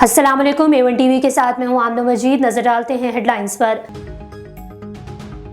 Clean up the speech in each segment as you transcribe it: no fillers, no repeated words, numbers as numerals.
अस्सलाम वालेकुम। A1 TV के साथ मैं हूं आमना मजीद। नजर डालते हैं हेडलाइंस पर।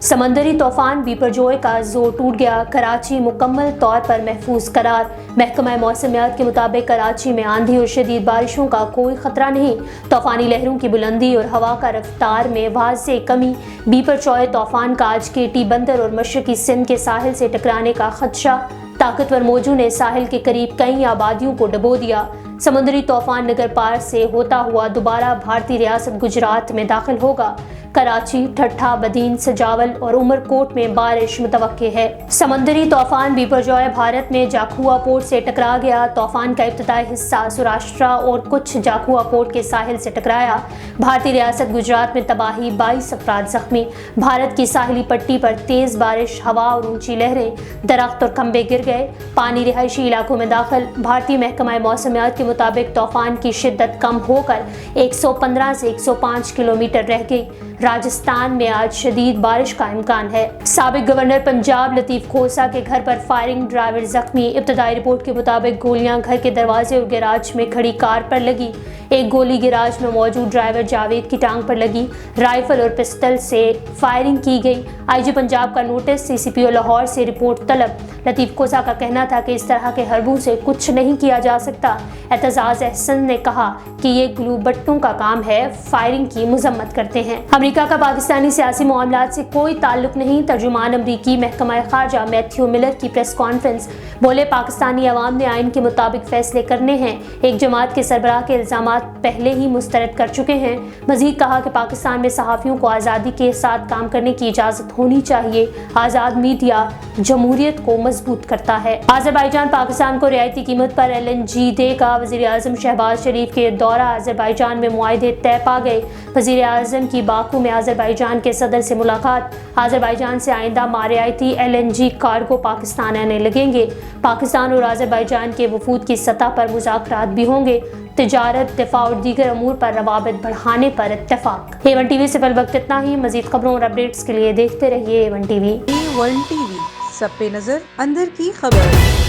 समंदरी तूफान बिपरजॉय का जोर टूट गया, कराची मुकम्मल तौर पर महफूज करार। महकमा मौसमियात के मुताबिक कराची में आंधी और शदीद बारिशों का कोई खतरा नहीं। तूफानी लहरों की बुलंदी और हवा का रफ्तार में वाज़े कमी। बिपरजॉय तूफान का आज केटी बंदर और मशरकी सिंध के साहिल से टकराने का खदशा। ताकतवर मौजू ने साहिल के करीब कई आबादियों को डबो दिया। समुद्री तूफान नगर पार से होता हुआ दोबारा भारतीय रियासत गुजरात में दाखिल होगा। कराची, ठट्ठा, बदीन, सजावल और उमरकोट में बारिश मुतवक्के है। समंदरी तूफान बिपरजॉय भारत में जाखुआ पोर्ट से टकरा गया। तूफान का इब्तदाई हिस्सा सौराष्ट्र और कुछ जाखुआ पोर्ट के साहिल से टकराया। भारतीय रियासत गुजरात में तबाही, 22 अफराद जख्मी। भारत की साहिली पट्टी पर तेज बारिश, हवा और ऊंची लहरें, दरख्त और खंबे गिर गए। पानी रिहायशी इलाकों में दाखिल। भारतीय महकमा मौसमियात के मुताबिक तूफान की शिद्दत कम होकर 115 से 105 किलोमीटर रह गई। राजस्थान में आज शदीद बारिश का इम्कान है। साबिक गवर्नर पंजाब लतीफ खोसा के घर पर फायरिंग, ड्राइवर जख्मी। इब्तदाई रिपोर्ट के मुताबिक गोलियां घर के दरवाजे और गैराज में खड़ी कार पर लगी। एक गोली गैराज में मौजूद ड्राइवर जावेद की टांग पर लगी। राइफल और पिस्टल से फायरिंग की गई। आईजी पंजाब का नोटिस, CCPO लाहौर से रिपोर्ट तलब। लतीफ खोसा का कहना था कि इस तरह के हरबों से कुछ नहीं किया जा सकता। एतजाज अहसन ने कहा कि ये ग्लू बट्टों का काम है, फायरिंग की मजम्मत करते हैं। अमेरिका का पाकिस्तानी सियासी मामलात से कोई ताल्लुक नहीं। तर्जुमान अमरीकी महकमा खारजा मैथ्यू मिलर की प्रेस कॉन्फ्रेंस। बोले, पाकिस्तानी अवाम ने आइन के मुताबिक फैसले करने हैं। एक जमात के सरबराह के इल्जामात पहले ही मुस्तरद कर चुके हैं। मजीद कहा कि पाकिस्तान में सहाफ़ियों को आज़ादी के साथ काम करने की इजाज़त होनी चाहिए। आज़ाद मीडिया जमहूरियत को मजबूत करता है। अज़रबैजान पाकिस्तान को रियायती कीमत पर LNG देगा। वज़ीर आज़म शहबाज शरीफ के दौरा अज़रबैजान में मुआहदे तय पा गए। वज़ीर आज़म की बाकू में अज़रबैजान के सदर से मुलाकात। अज़रबैजान से आइंदा मारियाती LNG कार्गो पाकिस्तान आने लगेंगे। पाकिस्तान और अज़रबैजान के वफूद की सतह पर मुज़ाकरात भी होंगे। तिजारत, दिफा और दीगर अमूर पर रवाबित बढ़ाने पर इत्तेफाक। A1 टीवी से फिल वक्त इतना ही। मजीद खबरों और अपडेट्स के लिए देखते रहिए A1 टीवी। A1 टीवी, सब पे नजर, अंदर की खबर।